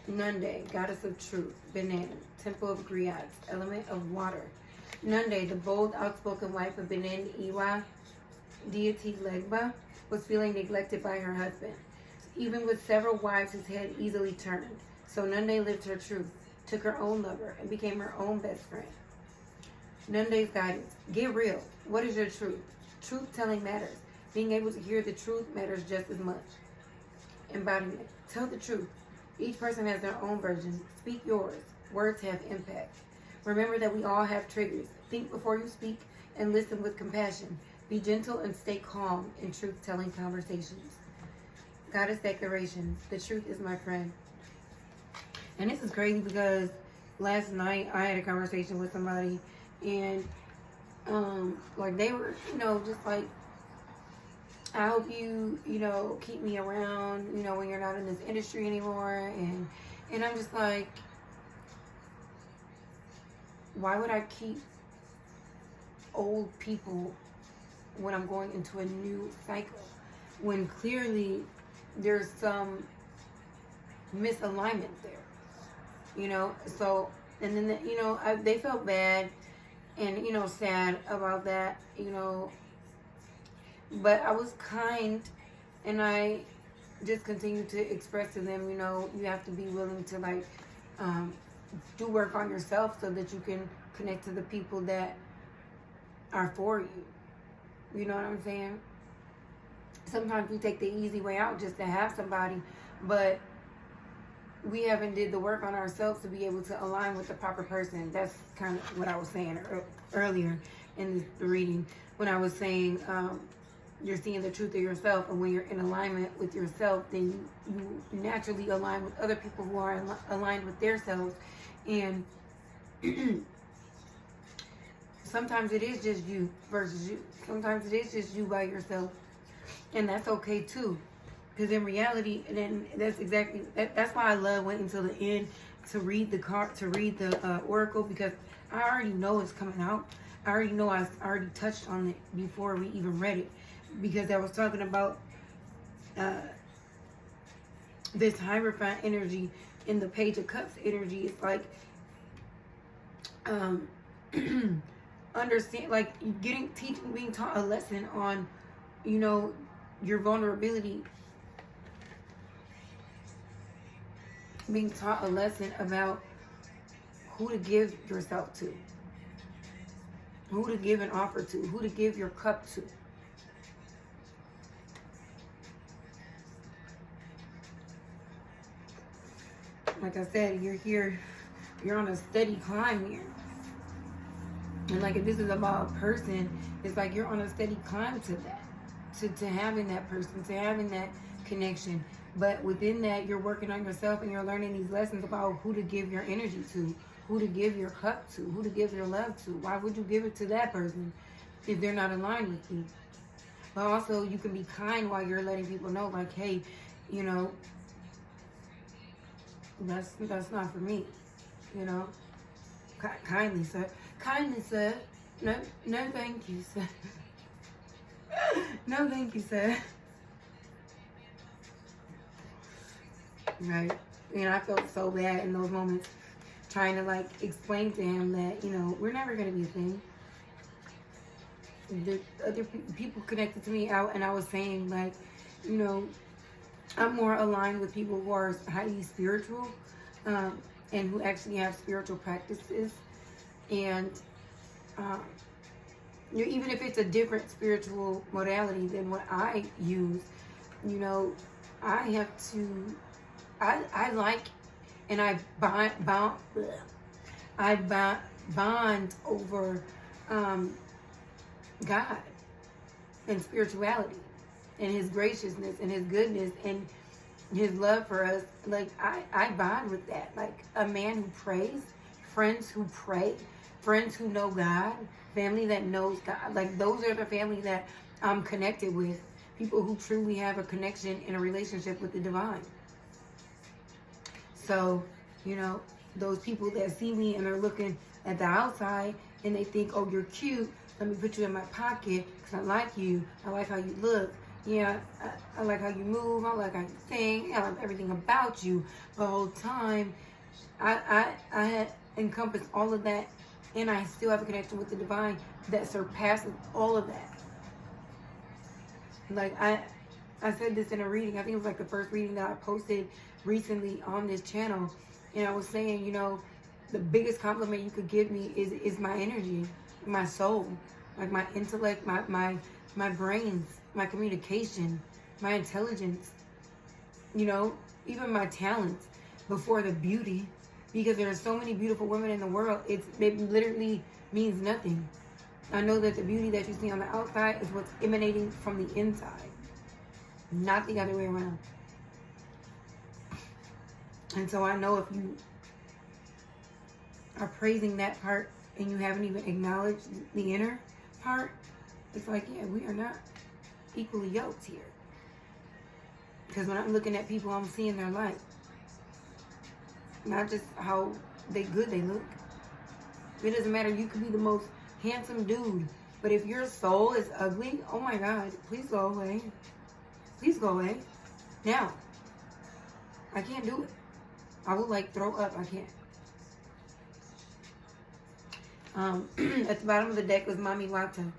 Nunde, goddess of truth. Benin, temple of Griot, element of water. Nunde, the bold, outspoken wife of Benin Iwa, deity Legba, was feeling neglected by her husband. Even with several wives, his head easily turned. So Nunde lived her truth, took her own lover, and became her own best friend. Nunde's guidance. Get real. What is your truth? Truth-telling matters. Being able to hear the truth matters just as much. Embodiment. Tell the truth. Each person has their own version. Speak yours. Words have impact. Remember that we all have triggers. Think before you speak and listen with compassion. Be gentle and stay calm in truth-telling conversations. Goddess declaration. The truth is my friend. And this is crazy because last night I had a conversation with somebody and like they were, just like, I hope you, keep me around, when you're not in this industry anymore. And I'm just like, why would I keep old people when I'm going into a new cycle? When clearly there's some misalignment there, So, and then, they felt bad and, sad about that, But I was kind, and I just continued to express to them, you have to be willing to, like, do work on yourself so that you can connect to the people that are for you. You know what I'm saying? Sometimes we take the easy way out just to have somebody, but we haven't did the work on ourselves to be able to align with the proper person. That's kind of what I was saying earlier in the reading when I was saying, you're seeing the truth of yourself, and when you're in alignment with yourself, then you naturally align with other people who are aligned with themselves. And sometimes it is just you versus you. Sometimes it is just you by yourself, and that's okay too. Because in reality, and that's why I love waiting until the end to read the oracle, because I already know it's coming out. I already know I already touched on it before we even read it. Because I was talking about this Hierophant energy in the Page of Cups energy. It's like understand, like being taught a lesson on, your vulnerability. Being taught a lesson about who to give yourself to, who to give an offer to, who to give your cup to. Like I said, you're on a steady climb here. And like if this is about a person, it's like you're on a steady climb to that. To having that person, to having that connection. But within that, you're working on yourself and you're learning these lessons about who to give your energy to, who to give your cup to, who to give your love to. Why would you give it to that person if they're not aligned with you? But also, you can be kind while you're letting people know, like, hey, that's not for me, Kindly, sir. Kindly, sir. No, thank you, sir. No, thank you, sir. Right. I felt so bad in those moments, trying to like explain to him that, we're never going to be a thing. The other people connected to me out, and I was saying, like, I'm more aligned with people who are highly spiritual, and who actually have spiritual practices. And even if it's a different spiritual modality than what I use, I have to, I like, and I bond over God and spirituality and his graciousness and his goodness and his love for us. Like I bond with that. Like a man who prays, friends who pray, friends who know God, family that knows God. Like those are the family that I'm connected with. People who truly have a connection and a relationship with the divine. So, those people that see me and are looking at the outside and they think, oh, you're cute. Let me put you in my pocket because I like you. I like how you look. Yeah, I like how you move. I like how you think. I like everything about you. The whole time, I had encompassed all of that, and I still have a connection with the divine that surpasses all of that. Like I said this in a reading. I think it was like the first reading that I posted recently on this channel, and I was saying, you know, the biggest compliment you could give me is my energy, my soul, like my intellect, my brains, my communication, my intelligence, you know, even my talents before the beauty, because there are so many beautiful women in the world. It literally means nothing. I know that the beauty that you see on the outside is what's emanating from the inside, not the other way around. And so I know if you are praising that part and you haven't even acknowledged the inner part, it's like, yeah, we are not equally yoked here. Because when I'm looking at people, I'm seeing their light. Not just how good they look. It doesn't matter. You could be the most handsome dude, but if your soul is ugly, oh my God, please go away. Please go away. Now. I can't do it. I will like throw up. I can't. At the bottom of the deck was Mami Wata,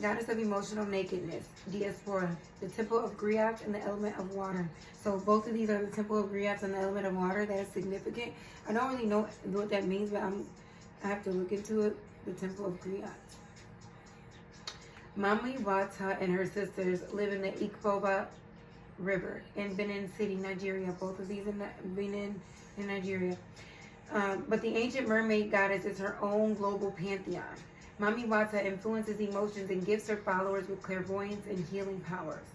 goddess of emotional nakedness, diaspora, the temple of Griot and the element of water. So both of these are the temple of Griot and the element of water. That is significant. I don't really know what that means, but I have to look into it. The temple of Griot. Mami Wata and her sisters live in the Ikpoba River in Benin City, Nigeria. Both of these in Benin in Nigeria. But the ancient mermaid goddess is her own global pantheon. Mami Wata influences emotions and gifts her followers with clairvoyance and healing powers.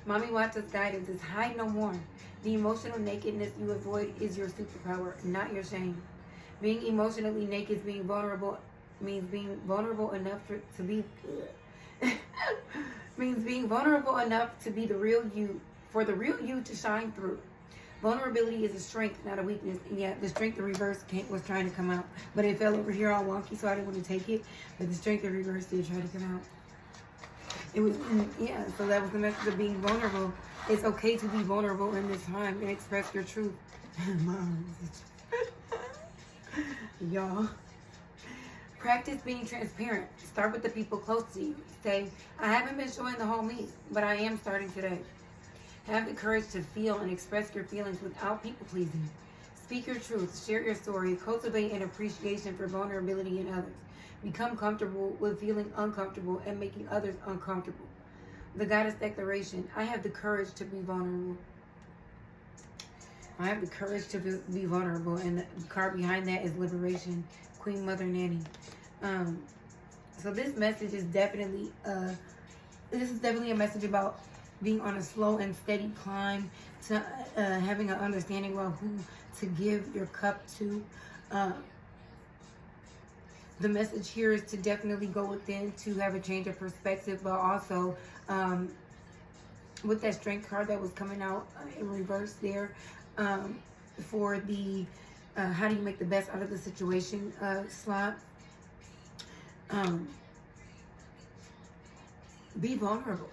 Mami Wata's guidance is hide no more. The emotional nakedness you avoid is your superpower, not your shame. Being emotionally naked means being vulnerable enough to be means being vulnerable enough to be the real you, for the real you to shine through. Vulnerability is a strength, not a weakness. And yeah, the strength of reverse was trying to come out, but it fell over here all wonky, so I didn't want to take it. But the strength of reverse did try to come out. It was, yeah, so that was the message of being vulnerable. It's okay to be vulnerable in this time and express your truth. Y'all. Practice being transparent. Start with the people close to you. Say, I haven't been showing the whole me, but I am starting today. Have the courage to feel and express your feelings without people pleasing. Speak your truth. Share your story. Cultivate an appreciation for vulnerability in others. Become comfortable with feeling uncomfortable and making others uncomfortable. The goddess declaration. I have the courage to be vulnerable. I have the courage to be vulnerable. And the card behind that is liberation. Queen Mother Nanny. So this message is definitely a message about being on a slow and steady climb to having an understanding about who to give your cup to. The message here is to definitely go within to have a change of perspective, but also with that strength card that was coming out in reverse there, for the how do you make the best out of the situation slot. Be vulnerable.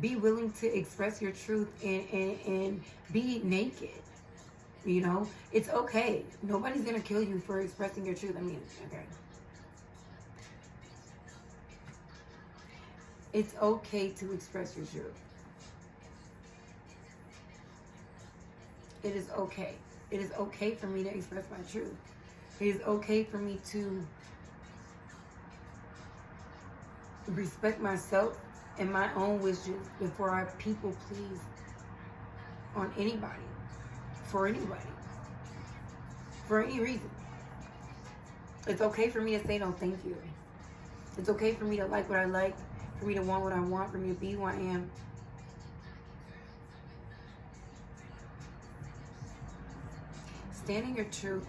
Be willing to express your truth and be naked. You know, it's okay. Nobody's gonna kill you for expressing your truth. I mean, okay. It's okay to express your truth. It is okay. It is okay for me to express my truth. It is okay for me to respect myself and my own wishes before I people please on anybody, for anybody, for any reason. It's okay for me to say no thank you. It's okay for me to like what I like, for me to want what I want, for me to be who I am. Stand in your truth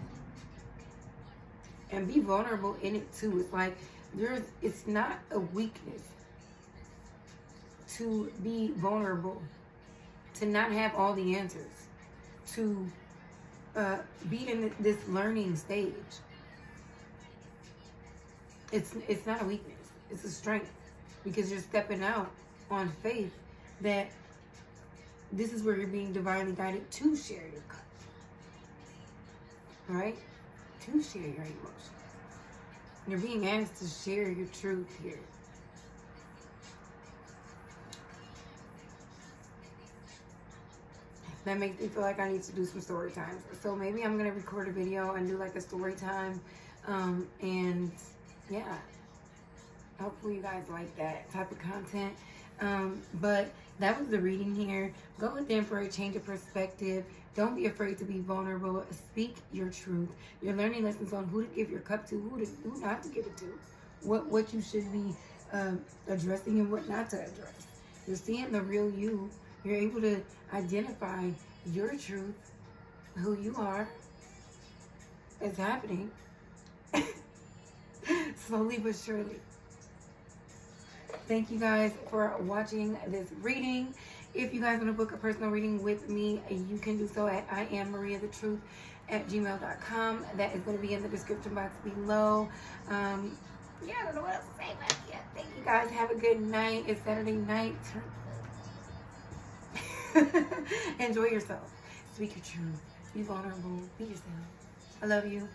and be vulnerable in it too. It's like it's not a weakness to be vulnerable, to not have all the answers, to be in this learning stage. It's not a weakness. It's a strength, because you're stepping out on faith that this is where you're being divinely guided to share your cup. Right? To share your emotions. You're being asked to share your truth here. That makes me feel like I need to do some story times. So maybe I'm going to record a video and do like a story time. And yeah, hopefully you guys like that type of content. But that was the reading here. Go within for a change of perspective. Don't be afraid to be vulnerable. Speak your truth. You're learning lessons on who to give your cup to, who not to give it to. What you should be addressing and what not to address. You're seeing the real you. You're able to identify your truth, who you are. It's happening. Slowly but surely. Thank you guys for watching this reading. If you guys want to book a personal reading with me, you can do so at iammariathetruth@gmail.com. That is going to be in the description box below. Yeah, I don't know what else to say, but yeah, thank you guys. Have a good night. It's Saturday night. Enjoy yourself. Speak your truth. Be vulnerable. Be yourself. I love you.